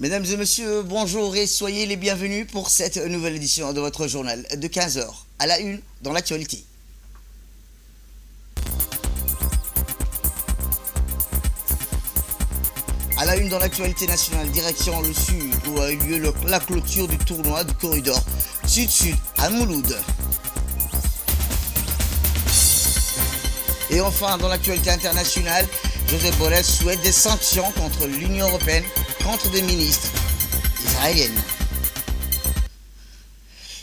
Mesdames et messieurs, bonjour et soyez les bienvenus pour cette nouvelle édition de votre journal de 15 heures à la une dans l'actualité. À la une dans l'actualité nationale, direction le sud où a eu lieu la clôture du tournoi du corridor sud-sud à Mouloud. Et enfin, dans l'actualité internationale, Joseph Borrell souhaite des sanctions contre l'Union européenne, contre des ministres israéliennes.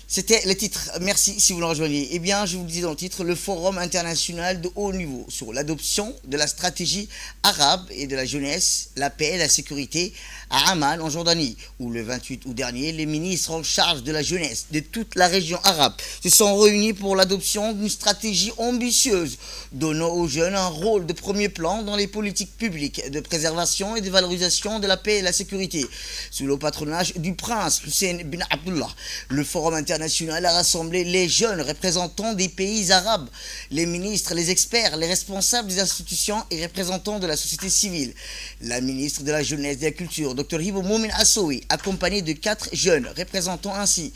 C'était le titre. Merci si vous le rejoignez. Eh bien, je vous le dis dans le titre, le Forum international de haut niveau sur l'adoption de la stratégie arabe et de la jeunesse, la paix et la sécurité à Amman en Jordanie, où le 28 août dernier, les ministres en charge de la jeunesse de toute la région arabe se sont réunis pour l'adoption d'une stratégie ambitieuse, donnant aux jeunes un rôle de premier plan dans les politiques publiques de préservation et de valorisation de la paix et la sécurité. Sous le patronage du prince Hussein bin Abdullah, le Forum international a rassemblé les jeunes représentants des pays arabes, les ministres, les experts, les responsables des institutions et représentants de la société civile. La ministre de la Jeunesse et de la Culture, Dr Hibo Moumin Assoui, accompagnée de 4 jeunes représentant ainsi,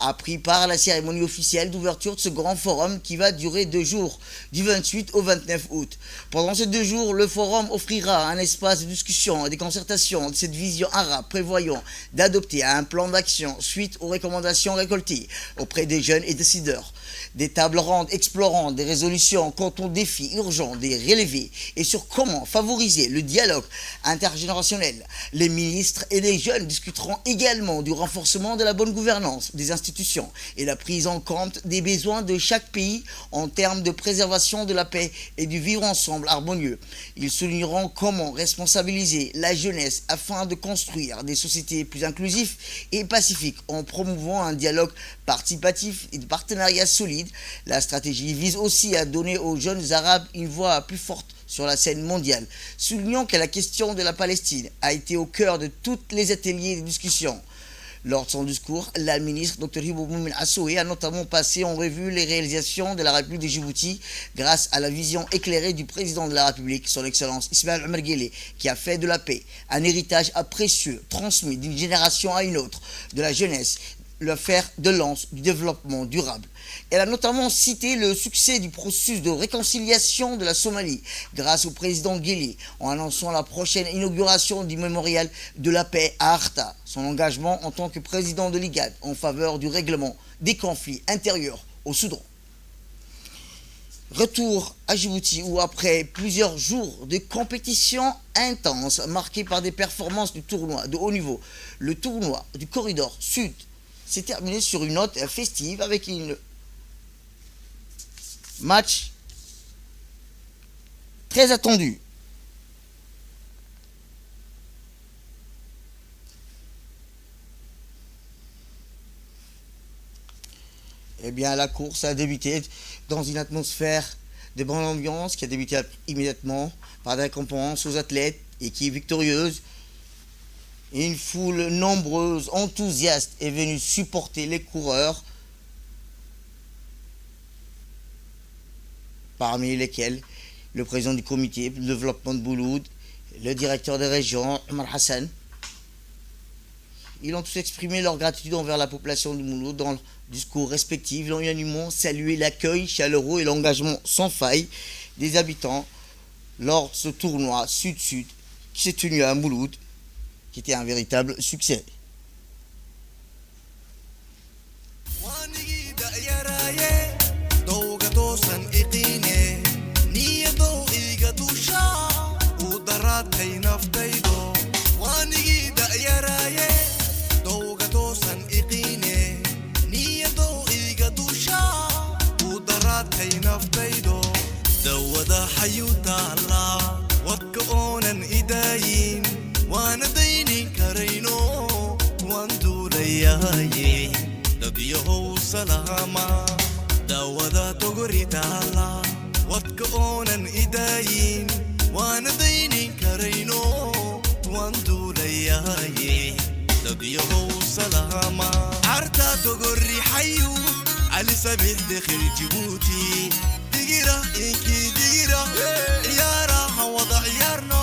a pris part à la cérémonie officielle d'ouverture de ce grand forum qui va durer 2 jours, du 28 au 29 août. Pendant ces 2 jours, le forum offrira un espace de discussion et de concertation de cette vision arabe prévoyant d'adopter un plan d'action suite aux recommandations récoltées auprès des jeunes et décideurs. Des tables rondes explorant des résolutions quant aux défis urgents des relevés et sur comment favoriser le dialogue intergénérationnel. Les ministres et les jeunes discuteront également du renforcement de la bonne gouvernance des institutions et la prise en compte des besoins de chaque pays en termes de préservation de la paix et du vivre ensemble harmonieux. Ils souligneront comment responsabiliser la jeunesse afin de construire des sociétés plus inclusives et pacifiques en promouvant un dialogue participatif et de partenariat solide. La stratégie vise aussi à donner aux jeunes arabes une voix plus forte sur la scène mondiale, soulignant que la question de la Palestine a été au cœur de tous les ateliers de discussion. Lors de son discours, la ministre Dr Hibo Moumin Assoui a notamment passé en revue les réalisations de la République de Djibouti grâce à la vision éclairée du président de la République, son Excellence Ismaël Omar Guelleh, qui a fait de la paix un héritage précieux transmis d'une génération à une autre, de la jeunesse, le fer de lance du développement durable. Elle a notamment cité le succès du processus de réconciliation de la Somalie grâce au président Guelleh en annonçant la prochaine inauguration du mémorial de la paix à Arta, son engagement en tant que président de l'IGAD en faveur du règlement des conflits intérieurs au Soudan. Retour à Djibouti où après plusieurs jours de compétition intense marquée par des performances du tournoi de haut niveau, le tournoi du corridor sud s'est terminé sur une note festive avec un match très attendu. Eh bien, la course a débuté dans une atmosphère de bonne ambiance qui a débuté immédiatement par des récompenses aux athlètes, équipe victorieuse. Et une foule nombreuse, enthousiaste, est venue supporter les coureurs, parmi lesquels le président du comité de développement de Mouloud, le directeur de région, Omar Hassan. Ils ont tous exprimé leur gratitude envers la population de Mouloud dans leur discours respectifs. Ils ont unanimement salué l'accueil chaleureux et l'engagement sans faille des habitants lors de ce tournoi sud-sud qui s'est tenu à Mouloud, qui était un véritable succès. وانا ديني كرينو واندو لياي دبيهو سلاما داودا تغري تالا واتكونا إدايين وانا ديني كرينو واندو لياي دبيهو سلاما عرتا تغري حيو علي سبيل داخل جيبوتي دقيرة إنكي دقيرة يارا وضع يارنو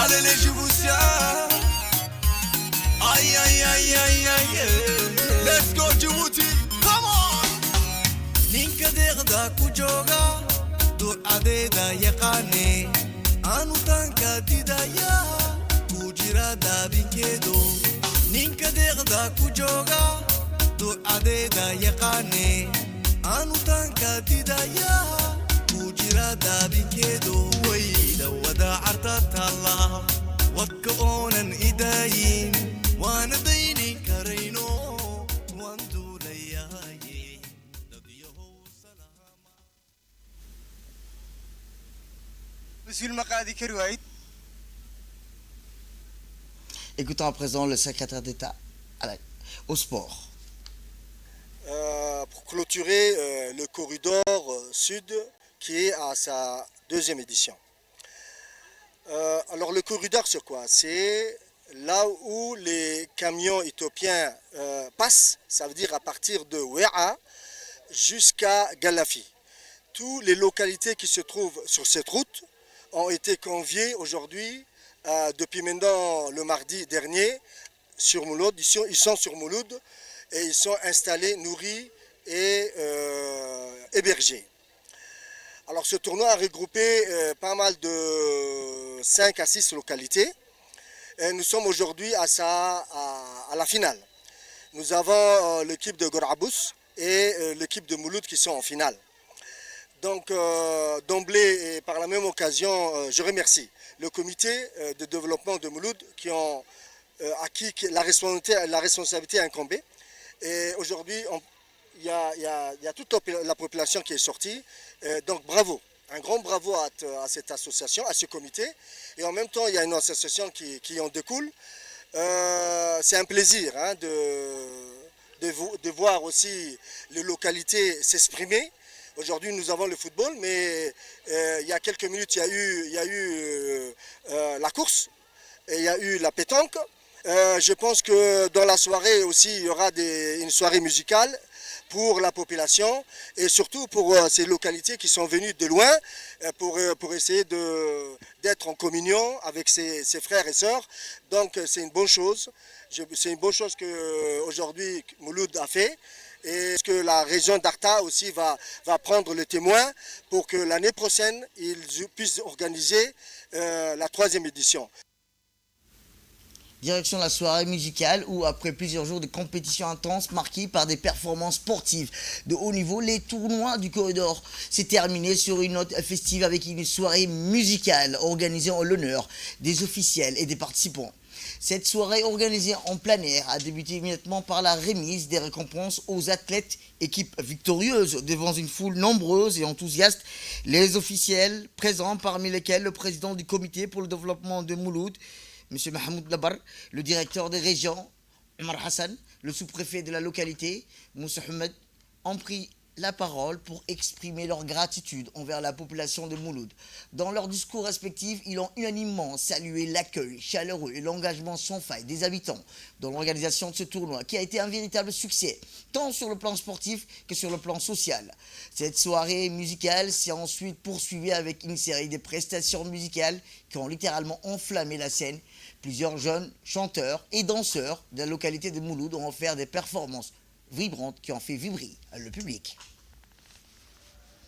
Allez les Djiboutiens. Aïe aïe aïe aïe aïe. Let's go Djibouti. Come on. Ninka derda kujoga. Dur adeda yaqane. Anu tanka didaya. Kujira da binkedo. Ninka derda kujoga. Dur adeda yaqane. Anu tanka didaya. Kujira da binkedo. Wayda wada artata Allah. Wadka idayin. Wana dayni karayno. Wandu layaye. Dadiyaho salama. Monsieur le Makadi Kerouaïd. Écoutons à présent le secrétaire d'État au sport. Pour clôturer le corridor sud qui est à sa deuxième édition. Alors le corridor c'est quoi? C'est là où les camions éthiopiens passent, ça veut dire à partir de Ouéa jusqu'à Galafi. Toutes les localités qui se trouvent sur cette route ont été conviées aujourd'hui, depuis maintenant le mardi dernier, sur Mouloud. Ils sont sur Mouloud et ils sont installés, nourris et hébergés. Alors ce tournoi a regroupé pas mal de 5 à 6 localités. Et nous sommes aujourd'hui à la finale. Nous avons l'équipe de Gorabous et l'équipe de Mouloud qui sont en finale. Donc d'emblée et par la même occasion, je remercie le comité de développement de Mouloud qui ont acquis la responsabilité incombée. Et aujourd'hui, il y a toute la population qui est sortie. Donc bravo, un grand bravo à cette association, à ce comité. Et en même temps, il y a une association qui en découle. C'est un plaisir hein, de voir aussi les localités s'exprimer. Aujourd'hui, nous avons le football, mais il y a quelques minutes, il y a eu la course et il y a eu la pétanque. Je pense que dans la soirée aussi, il y aura une soirée musicale pour la population et surtout pour ces localités qui sont venues de loin pour essayer d'être en communion avec ses frères et sœurs. Donc c'est une bonne chose. C'est une bonne chose qu'aujourd'hui Mouloud a fait. Et que la région d'Arta aussi va prendre le témoin pour que l'année prochaine, ils puissent organiser la 3e édition. Direction la soirée musicale où, après plusieurs jours de compétition intense marquée par des performances sportives de haut niveau, les tournois du corridor s'est terminé sur une note festive avec une soirée musicale organisée en l'honneur des officiels et des participants. Cette soirée organisée en plein air a débuté immédiatement par la remise des récompenses aux athlètes, équipes victorieuses devant une foule nombreuse et enthousiaste. Les officiels présents, parmi lesquels le président du comité pour le développement de Mouloud, M. Mahmoud Labar, le directeur des régions, Omar Hassan, le sous-préfet de la localité, Moussa Ahmed, ont pris la parole pour exprimer leur gratitude envers la population de Mouloud. Dans leurs discours respectifs, ils ont unanimement salué l'accueil chaleureux et l'engagement sans faille des habitants dans l'organisation de ce tournoi qui a été un véritable succès, tant sur le plan sportif que sur le plan social. Cette soirée musicale s'est ensuite poursuivie avec une série de prestations musicales qui ont littéralement enflammé la scène. Plusieurs jeunes chanteurs et danseurs de la localité de Mouloud ont offert des performances vibrantes qui ont fait vibrer le public.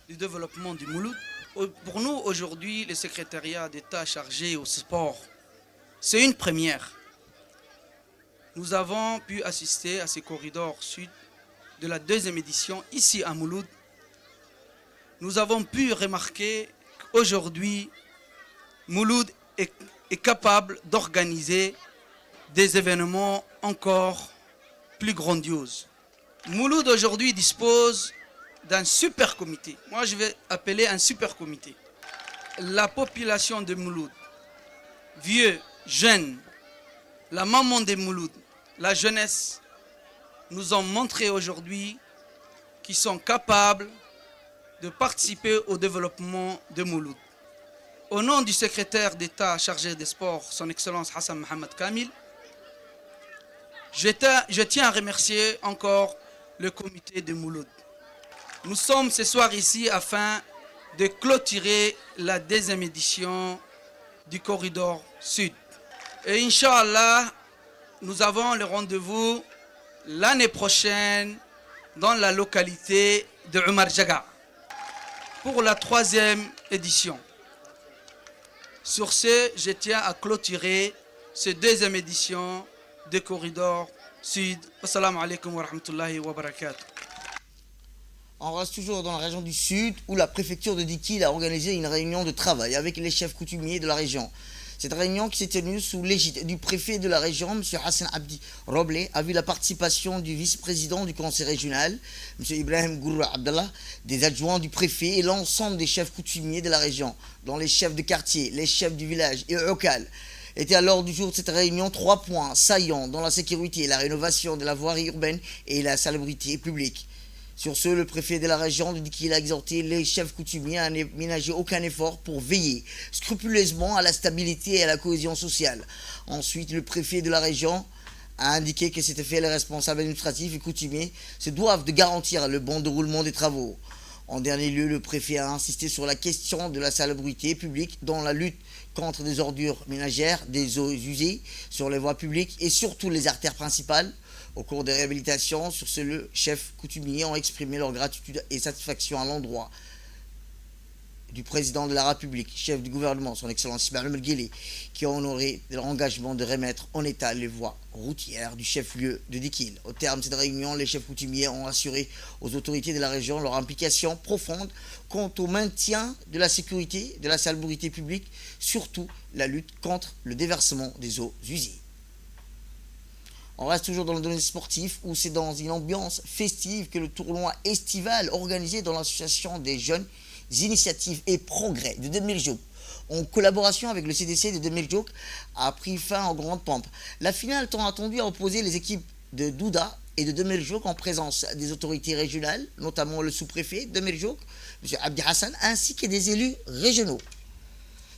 Du développement du Mouloud. Pour nous, aujourd'hui, le secrétariat d'État chargé au sport, c'est une première. Nous avons pu assister à ces corridors sud de la 2e édition ici à Mouloud. Nous avons pu remarquer qu'aujourd'hui, Mouloud est capable d'organiser des événements encore plus grandioses. Mouloud aujourd'hui dispose d'un super comité. Moi, je vais appeler un super comité. La population de Mouloud, vieux, jeunes, la maman de Mouloud, la jeunesse, nous ont montré aujourd'hui qu'ils sont capables de participer au développement de Mouloud. Au nom du secrétaire d'État chargé des sports, son Excellence Hassan Mohamed Kamil, je tiens à remercier encore le comité de Mouloud. Nous sommes ce soir ici afin de clôturer la 2e édition du corridor sud. Et Inch'Allah, nous avons le rendez-vous l'année prochaine dans la localité de Omar Jaga pour la 3e édition. Sur ce, je tiens à clôturer cette 2e édition de Corridor Sud. Assalamu alaikum wa rahmatullahi wa barakatuh. On reste toujours dans la région du Sud où la préfecture de Dikil a organisé une réunion de travail avec les chefs coutumiers de la région. Cette réunion qui s'est tenue sous l'égide du préfet de la région, M. Hassan Abdi Roble, a vu la participation du vice-président du conseil régional, M. Ibrahim Gourra Abdallah, des adjoints du préfet et l'ensemble des chefs coutumiers de la région, dont les chefs de quartier, les chefs du village et locaux. Étaient à l'ordre du jour de cette réunion 3 points saillants dans la sécurité, la rénovation de la voirie urbaine et la salubrité publique. Sur ce, le préfet de la région de Dikil a exhorté les chefs coutumiers à ne ménager aucun effort pour veiller scrupuleusement à la stabilité et à la cohésion sociale. Ensuite, le préfet de la région a indiqué que cet effet, les responsables administratifs et coutumiers se doivent de garantir le bon déroulement des travaux. En dernier lieu, le préfet a insisté sur la question de la salubrité publique dans la lutte contre des ordures ménagères, des eaux usées sur les voies publiques et surtout les artères principales. Au cours des réhabilitations, sur ce, le chef coutumier ont exprimé leur gratitude et satisfaction à l'endroit du président de la République, chef du gouvernement, son Excellence Ismaël Mergueli, qui a honoré leur engagement de remettre en état les voies routières du chef-lieu de Dikil. Au terme de cette réunion, les chefs coutumiers ont assuré aux autorités de la région leur implication profonde quant au maintien de la sécurité, de la salubrité publique, surtout la lutte contre le déversement des eaux usées. On reste toujours dans le domaine sportif où c'est dans une ambiance festive que le tournoi estival organisé dans l'association des jeunes initiatives et progrès de Demirjouk, en collaboration avec le CDC de Demirjouk, a pris fin en grande pompe. La finale tant attendue a opposé les équipes de Douda et de Demirjouk en présence des autorités régionales, notamment le sous-préfet de Demirjouk, M. Abdi Hassan, ainsi que des élus régionaux.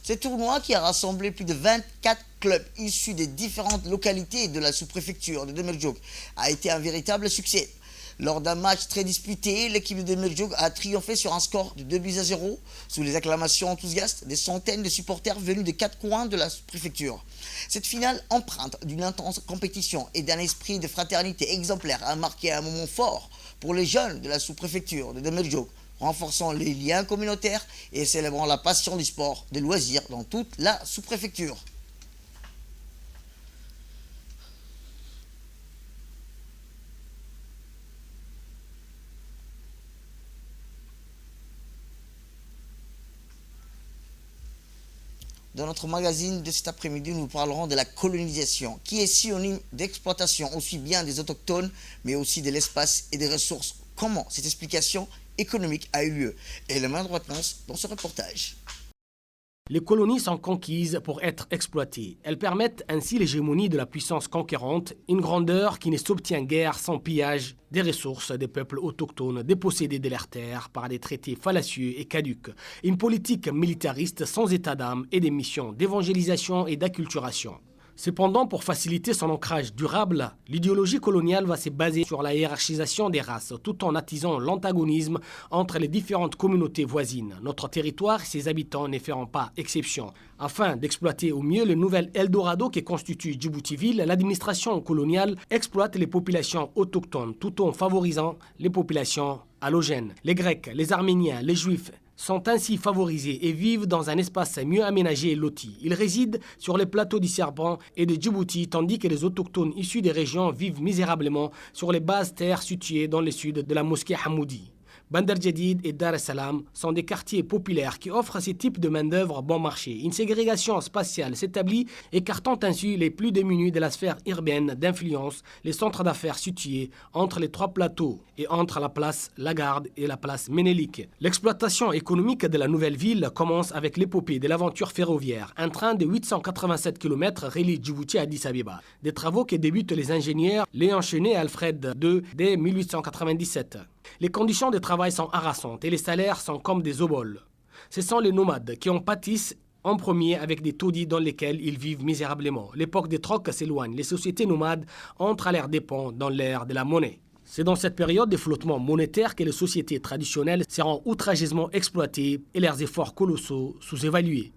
Ce tournoi qui a rassemblé plus de 24 clubs issus des différentes localités de la sous-préfecture de Demirjouk a été un véritable succès. Lors d'un match très disputé, l'équipe de Demirjouk a triomphé sur un score de 2-0 sous les acclamations enthousiastes des centaines de supporters venus des 4 coins de la préfecture. Cette finale empreinte d'une intense compétition et d'un esprit de fraternité exemplaire a marqué un moment fort pour les jeunes de la sous-préfecture de Demirjouk, renforçant les liens communautaires et célébrant la passion du sport, des loisirs dans toute la sous-préfecture. Dans notre magazine de cet après-midi, nous parlerons de la colonisation, qui est synonyme d'exploitation aussi bien des autochtones, mais aussi de l'espace et des ressources. Comment cette explication économique a eu lieu? Et la main de réponse dans ce reportage. Les colonies sont conquises pour être exploitées. Elles permettent ainsi l'hégémonie de la puissance conquérante, une grandeur qui ne s'obtient guère sans pillage des ressources des peuples autochtones dépossédés de leurs terres par des traités fallacieux et caducs, une politique militariste sans état d'âme et des missions d'évangélisation et d'acculturation. Cependant, pour faciliter son ancrage durable, l'idéologie coloniale va se baser sur la hiérarchisation des races, tout en attisant l'antagonisme entre les différentes communautés voisines. Notre territoire et ses habitants ne feront pas exception. Afin d'exploiter au mieux le nouvel Eldorado qui constitue Djibouti-Ville, l'administration coloniale exploite les populations autochtones, tout en favorisant les populations allogènes. Les Grecs, les Arméniens, les Juifs sont ainsi favorisés et vivent dans un espace mieux aménagé et loti. Ils résident sur les plateaux du Serpent et de Djibouti, tandis que les autochtones issus des régions vivent misérablement sur les basses terres situées dans le sud de la mosquée Hamoudi. Bandar Jadid et Dar es Salaam sont des quartiers populaires qui offrent ce type de main-d'œuvre bon marché. Une ségrégation spatiale s'établit, écartant ainsi les plus démunis de la sphère urbaine d'influence, les centres d'affaires situés entre les 3 plateaux et entre la place Lagarde et la place Ménélique. L'exploitation économique de la nouvelle ville commence avec l'épopée de l'aventure ferroviaire, un train de 887 km relie Djibouti à Addis Abeba. Des travaux que débutent les ingénieurs Léon Chenet et Alfred II dès 1897. Les conditions de travail sont harassantes et les salaires sont comme des oboles. Ce sont les nomades qui en pâtissent en premier avec des taudis dans lesquels ils vivent misérablement. L'époque des trocs s'éloigne. Les sociétés nomades entrent à leurs dépens dans l'ère de la monnaie. C'est dans cette période de flottement monétaire que les sociétés traditionnelles seront outrageusement exploitées et leurs efforts colossaux sous-évalués.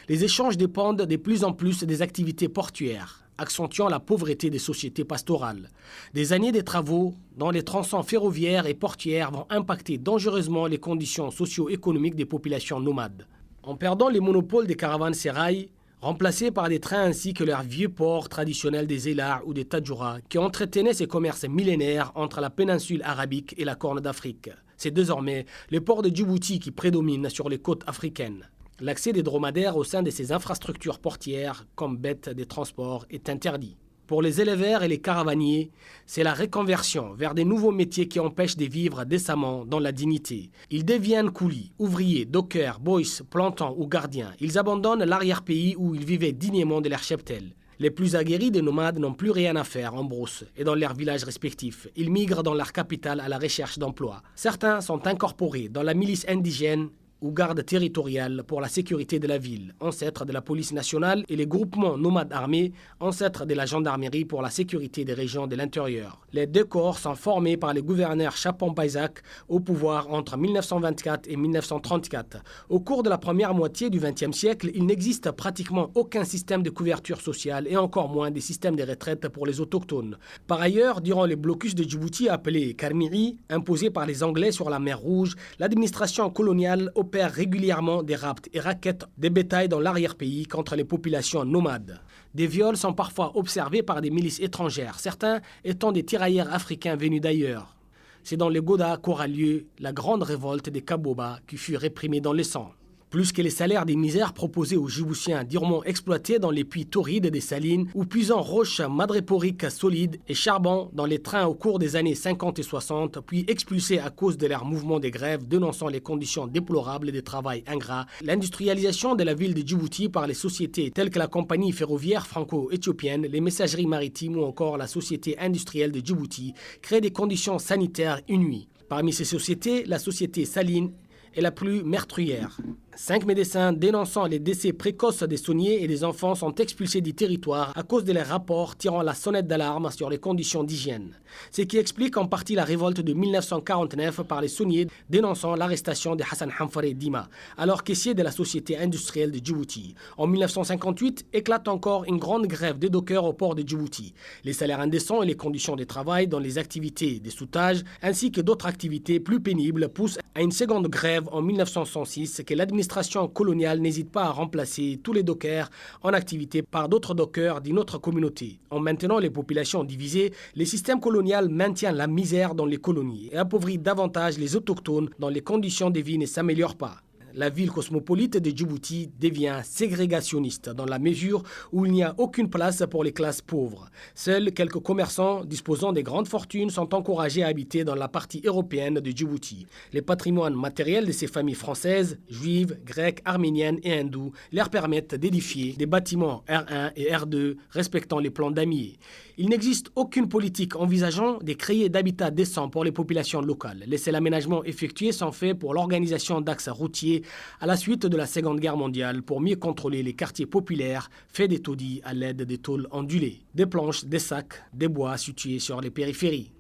Les échanges dépendent de plus en plus des activités portuaires, accentuant la pauvreté des sociétés pastorales. Des années de travaux dans les tronçons ferroviaires et portuaires vont impacter dangereusement les conditions socio-économiques des populations nomades. En perdant les monopoles des caravansérails, remplacés par des trains ainsi que leurs vieux ports traditionnels des Zélar ou des Tadjoura, qui entretenaient ces commerces millénaires entre la péninsule arabique et la Corne d'Afrique. C'est désormais le port de Djibouti qui prédomine sur les côtes africaines. L'accès des dromadaires au sein de ces infrastructures portières, comme bêtes des transports, est interdit. Pour les éleveurs et les caravaniers, c'est la reconversion vers des nouveaux métiers qui empêchent de vivre décemment dans la dignité. Ils deviennent coulis, ouvriers, dockers, boys, plantons ou gardiens. Ils abandonnent l'arrière-pays où ils vivaient dignement de leur cheptel. Les plus aguerris des nomades n'ont plus rien à faire en brousse et dans leurs villages respectifs. Ils migrent dans leur capitale à la recherche d'emploi. Certains sont incorporés dans la milice indigène ou garde territoriale pour la sécurité de la ville, ancêtre de la police nationale, et les groupements nomades armés, ancêtres de la gendarmerie pour la sécurité des régions de l'intérieur. Les deux corps sont formés par les gouverneurs Chapon-Paisac au pouvoir entre 1924 et 1934. Au cours de la première moitié du XXe siècle, il n'existe pratiquement aucun système de couverture sociale et encore moins des systèmes de retraite pour les autochtones. Par ailleurs, durant les blocus de Djibouti appelés Karmiri, imposés par les Anglais sur la mer Rouge, l'administration coloniale opère régulièrement des rapts et raquettes des bétails dans l'arrière-pays contre les populations nomades. Des viols sont parfois observés par des milices étrangères, certains étant des tirailleurs africains venus d'ailleurs. C'est dans les Goda qu'aura lieu la grande révolte des Kaboba qui fut réprimée dans le sang. Plus que les salaires des misères proposés aux Djiboutiens durement exploités dans les puits torrides des salines ou puisant roches madréporiques solides et charbon dans les trains au cours des années 50 et 60, puis expulsés à cause de leur mouvement de grève dénonçant les conditions déplorables de travail ingrat, l'industrialisation de la ville de Djibouti par les sociétés telles que la compagnie ferroviaire franco-éthiopienne, les messageries maritimes ou encore la société industrielle de Djibouti crée des conditions sanitaires inouïes. Parmi ces sociétés, la société Saline est la plus meurtrière. 5 médecins dénonçant les décès précoces des sauniers et des enfants sont expulsés du territoire à cause de leurs rapports tirant la sonnette d'alarme sur les conditions d'hygiène. Ce qui explique en partie la révolte de 1949 par les sauniers dénonçant l'arrestation de Hassan Hanfaré Dima, alors caissier de la société industrielle de Djibouti. En 1958, éclate encore une grande grève des dockers au port de Djibouti. Les salaires indécents et les conditions de travail dans les activités de soudage ainsi que d'autres activités plus pénibles poussent à une seconde grève en 1906 que l'administration coloniale n'hésite pas à remplacer tous les dockers en activité par d'autres dockers d'une autre communauté. En maintenant les populations divisées, le système colonial maintient la misère dans les colonies et appauvrit davantage les autochtones dont les conditions de vie ne s'améliorent pas. La ville cosmopolite de Djibouti devient ségrégationniste dans la mesure où il n'y a aucune place pour les classes pauvres. Seuls quelques commerçants disposant des grandes fortunes sont encouragés à habiter dans la partie européenne de Djibouti. Les patrimoines matériels de ces familles françaises, juives, grecques, arméniennes et hindoues leur permettent d'édifier des bâtiments R1 et R2 respectant les plans damier. Il n'existe aucune politique envisageant de créer d'habitats décents pour les populations locales. Les seuls aménagements effectués sont faits pour l'organisation d'axes routiers à la suite de la Seconde Guerre mondiale pour mieux contrôler les quartiers populaires faits des taudis à l'aide des tôles ondulées, des planches, des sacs, des bois situés sur les périphéries.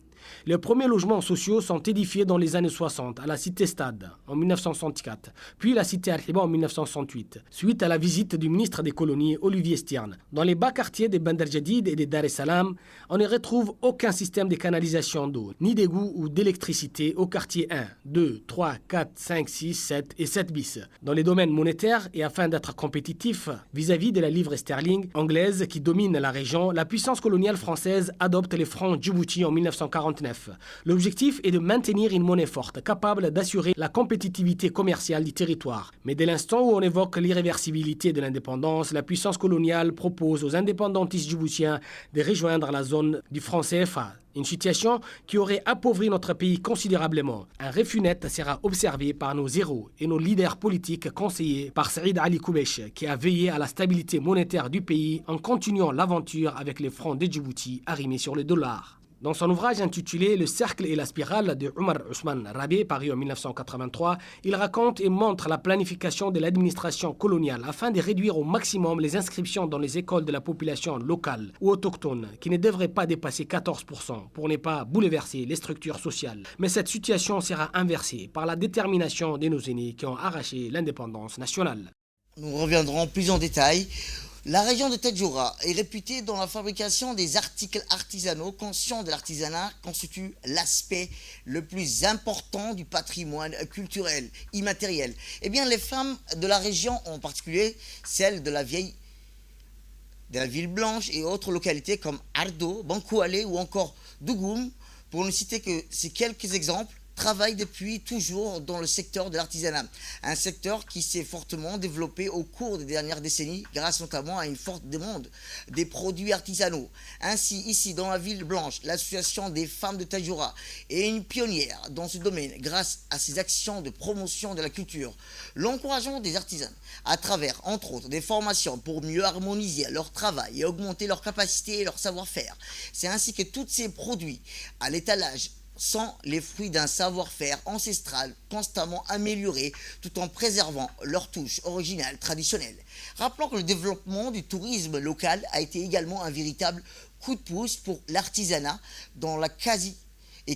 Les premiers logements sociaux sont édifiés dans les années 60 à la cité Stade en 1964, puis la cité Arhiba en 1968, suite à la visite du ministre des colonies Olivier Stern. Dans les bas quartiers des Bandar Jadid et des Dar es Salaam, on ne retrouve aucun système de canalisation d'eau, ni d'égout ou d'électricité au quartier 1, 2, 3, 4, 5, 6, 7 et 7 bis. Dans les domaines monétaires et afin d'être compétitif vis-à-vis de la livre sterling anglaise qui domine la région, la puissance coloniale française adopte les francs Djibouti en 1949. L'objectif est de maintenir une monnaie forte, capable d'assurer la compétitivité commerciale du territoire. Mais dès l'instant où on évoque l'irréversibilité de l'indépendance, la puissance coloniale propose aux indépendantistes djiboutiens de rejoindre la zone du franc CFA. Une situation qui aurait appauvri notre pays considérablement. Un refus net sera observé par nos héros et nos leaders politiques conseillés par Saïd Ali Koubeche, qui a veillé à la stabilité monétaire du pays en continuant l'aventure avec les francs de Djibouti arrimés sur le dollar. Dans son ouvrage intitulé « Le cercle et la spirale » de Omar Ousmane Rabé, paru en 1983, il raconte et montre la planification de l'administration coloniale afin de réduire au maximum les inscriptions dans les écoles de la population locale ou autochtone, qui ne devraient pas dépasser 14% pour ne pas bouleverser les structures sociales. Mais cette situation sera inversée par la détermination de nos aînés qui ont arraché l'indépendance nationale. Nous reviendrons plus en détail. La région de Tadjoura est réputée dans la fabrication des articles artisanaux. Conscient de l'artisanat constitue l'aspect le plus important du patrimoine culturel immatériel. Eh bien, les femmes de la région, en particulier celles de la ville blanche et autres localités comme Ardo, Bankoualé ou encore Dougoum, pour ne citer que ces quelques exemples, travaille depuis toujours dans le secteur de l'artisanat. Un secteur qui s'est fortement développé au cours des dernières décennies grâce notamment à une forte demande des produits artisanaux. Ainsi, ici dans la ville blanche, l'association des femmes de Tadjoura est une pionnière dans ce domaine grâce à ses actions de promotion de la culture. L'encouragement des artisans à travers, entre autres, des formations pour mieux harmoniser leur travail et augmenter leur capacité et leur savoir-faire. C'est ainsi que tous ces produits à l'étalage sont les fruits d'un savoir-faire ancestral constamment amélioré tout en préservant leur touche originale traditionnelle. Rappelons que le développement du tourisme local a été également un véritable coup de pouce pour l'artisanat dans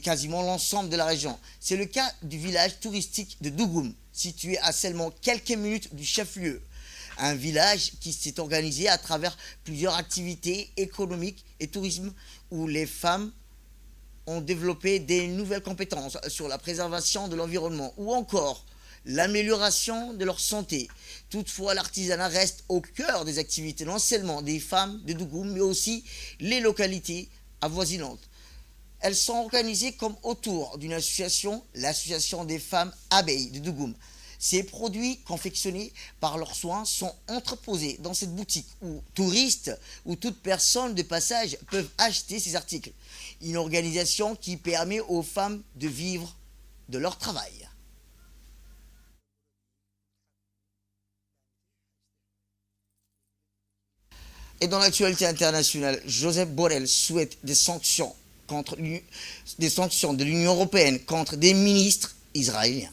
quasiment l'ensemble de la région. C'est le cas du village touristique de Dougoum, situé à seulement quelques minutes du chef-lieu. Un village qui s'est organisé à travers plusieurs activités économiques et tourisme où les femmes ont développé des nouvelles compétences sur la préservation de l'environnement ou encore l'amélioration de leur santé. Toutefois, l'artisanat reste au cœur des activités non seulement des femmes de Dougoum, mais aussi les localités avoisinantes. Elles sont organisées comme autour d'une association, l'association des femmes abeilles de Dougoum. Ces produits confectionnés par leurs soins sont entreposés dans cette boutique où touristes ou toute personne de passage peuvent acheter ces articles. Une organisation qui permet aux femmes de vivre de leur travail. Et dans l'actualité internationale, Joseph Borrell souhaite des sanctions de l'Union européenne contre des ministres israéliens.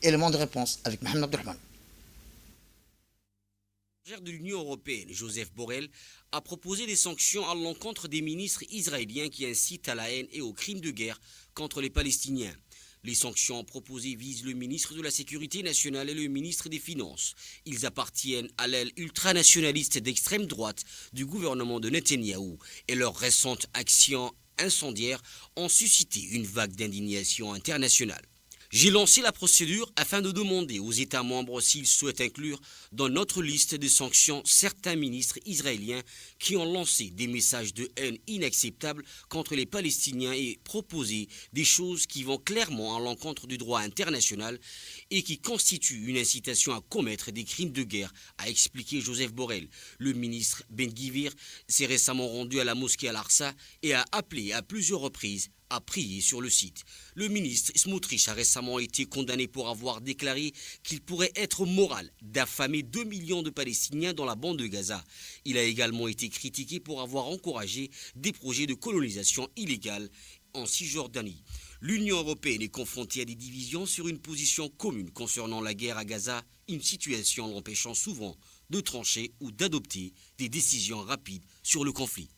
Élément de réponse avec Mohamed Abdelrahman. Le chef de l'Union européenne, Joseph Borrell, a proposé des sanctions à l'encontre des ministres israéliens qui incitent à la haine et aux crimes de guerre contre les Palestiniens. Les sanctions proposées visent le ministre de la Sécurité nationale et le ministre des Finances. Ils appartiennent à l'aile ultranationaliste d'extrême droite du gouvernement de Netanyahou et leurs récentes actions incendiaires ont suscité une vague d'indignation internationale. J'ai lancé la procédure afin de demander aux États membres s'ils souhaitent inclure dans notre liste de sanctions certains ministres israéliens qui ont lancé des messages de haine inacceptables contre les Palestiniens et proposé des choses qui vont clairement à l'encontre du droit international et qui constituent une incitation à commettre des crimes de guerre, a expliqué Joseph Borrell. Le ministre Ben Gvir s'est récemment rendu à la mosquée Al-Aqsa et a appelé à plusieurs reprises à prier sur le site. Le ministre Smotrich a récemment été condamné pour avoir déclaré qu'il pourrait être moral d'affamer 2 millions de Palestiniens dans la bande de Gaza. Il a également été critiqué pour avoir encouragé des projets de colonisation illégale en Cisjordanie. L'Union européenne est confrontée à des divisions sur une position commune concernant la guerre à Gaza, une situation l'empêchant souvent de trancher ou d'adopter des décisions rapides sur le conflit.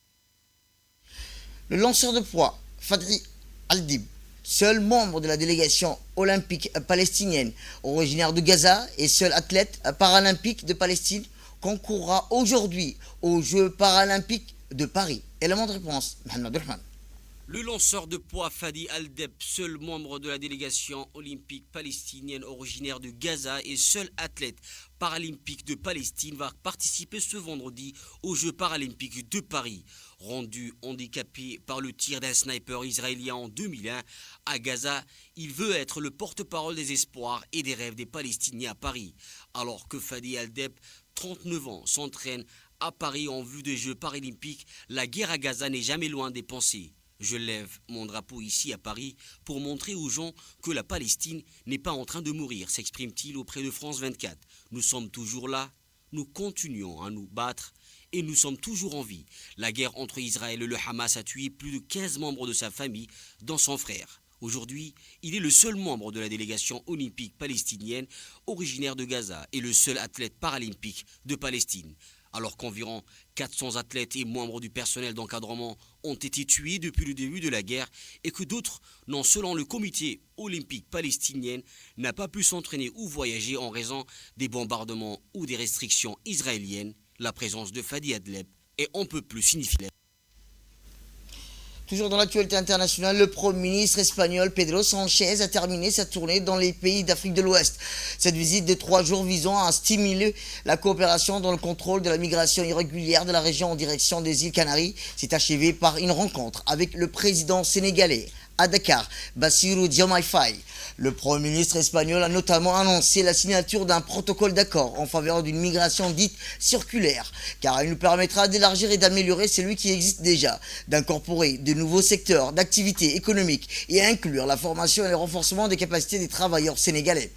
Le lanceur de poids Fadri Aldib, seul membre de la délégation olympique palestinienne originaire de Gaza et seul athlète paralympique de Palestine, concourra aujourd'hui aux Jeux paralympiques de Paris. Élément de réponse, Mohamed Abdelrahman. Le lanceur de poids Fadi Aldeb, seul membre de la délégation olympique palestinienne originaire de Gaza et seul athlète paralympique de Palestine, va participer ce vendredi aux Jeux paralympiques de Paris. Rendu handicapé par le tir d'un sniper israélien en 2001 à Gaza, il veut être le porte-parole des espoirs et des rêves des Palestiniens à Paris. Alors que Fadi Aldeb, 39 ans, s'entraîne à Paris en vue des Jeux paralympiques, la guerre à Gaza n'est jamais loin des pensées. Je lève mon drapeau ici à Paris pour montrer aux gens que la Palestine n'est pas en train de mourir, s'exprime-t-il auprès de France 24. Nous sommes toujours là, nous continuons à nous battre et nous sommes toujours en vie. La guerre entre Israël et le Hamas a tué plus de 15 membres de sa famille, dont son frère. Aujourd'hui, il est le seul membre de la délégation olympique palestinienne originaire de Gaza et le seul athlète paralympique de Palestine. alors qu'environ 400 athlètes et membres du personnel d'encadrement ont été tués depuis le début de la guerre et que d'autres, non selon le comité olympique palestinien, n'a pas pu s'entraîner ou voyager en raison des bombardements ou des restrictions israéliennes, la présence de Fadi Adleb est un peu plus significative. Toujours dans l'actualité internationale, le Premier ministre espagnol Pedro Sánchez a terminé sa tournée dans les pays d'Afrique de l'Ouest. Cette visite de 3 jours visant à stimuler la coopération dans le contrôle de la migration irrégulière de la région en direction des îles Canaries s'est achevée par une rencontre avec le président sénégalais à Dakar, Bassirou Diomaye Faye. Le Premier ministre espagnol a notamment annoncé la signature d'un protocole d'accord en faveur d'une migration dite circulaire, car il nous permettra d'élargir et d'améliorer celui qui existe déjà, d'incorporer de nouveaux secteurs d'activité économique et à inclure la formation et le renforcement des capacités des travailleurs sénégalais.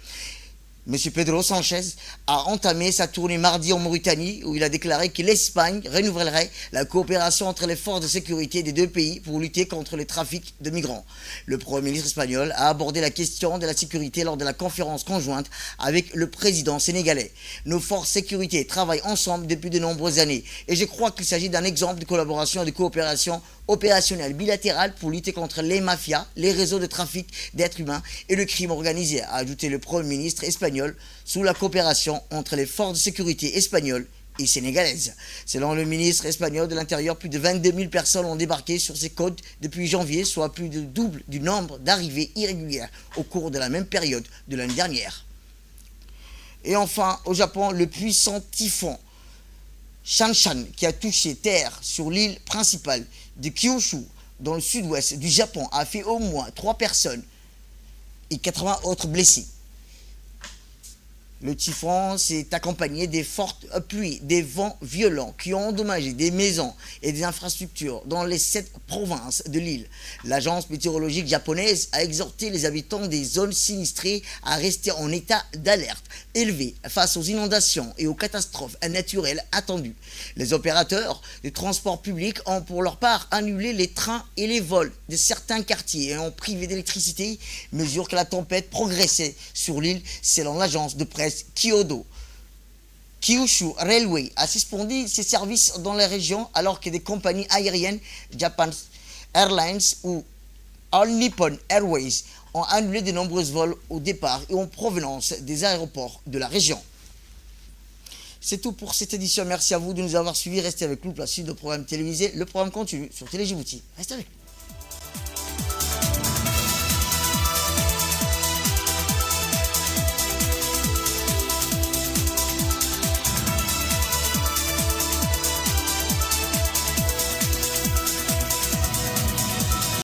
M. Pedro Sánchez a entamé sa tournée mardi en Mauritanie où il a déclaré que l'Espagne renouvellerait la coopération entre les forces de sécurité des deux pays pour lutter contre le trafic de migrants. Le Premier ministre espagnol a abordé la question de la sécurité lors de la conférence conjointe avec le président sénégalais. Nos forces de sécurité travaillent ensemble depuis de nombreuses années et je crois qu'il s'agit d'un exemple de collaboration et de coopération opérationnelle bilatérale pour lutter contre les mafias, les réseaux de trafic d'êtres humains et le crime organisé, a ajouté le Premier ministre espagnol sous la coopération entre les forces de sécurité espagnoles et sénégalaises. Selon le ministre espagnol de l'Intérieur, plus de 22 000 personnes ont débarqué sur ces côtes depuis janvier, soit plus de double du nombre d'arrivées irrégulières au cours de la même période de l'année dernière. Et enfin, au Japon, le puissant typhon Shanshan qui a touché terre sur l'île principale de Kyushu dans le sud-ouest du Japon a fait au moins 3 personnes et 80 autres blessés. Le typhon s'est accompagné des fortes pluies, des vents violents qui ont endommagé des maisons et des infrastructures dans les 7 provinces de l'île. L'agence météorologique japonaise a exhorté les habitants des zones sinistrées à rester en état d'alerte élevé face aux inondations et aux catastrophes naturelles attendues. Les opérateurs de transport public ont pour leur part annulé les trains et les vols de certains quartiers et ont privé d'électricité, mesure que la tempête progressait sur l'île selon l'agence de presse Kyodo. Kyushu Railway a suspendu ses services dans la région alors que des compagnies aériennes Japan Airlines ou All Nippon Airways ont annulé de nombreux vols au départ et en provenance des aéroports de la région. C'est tout pour cette édition. Merci à vous de nous avoir suivis. Restez avec nous pour la suite de programme télévisé. Le programme continue sur Télé Djibouti. Restez avec nous.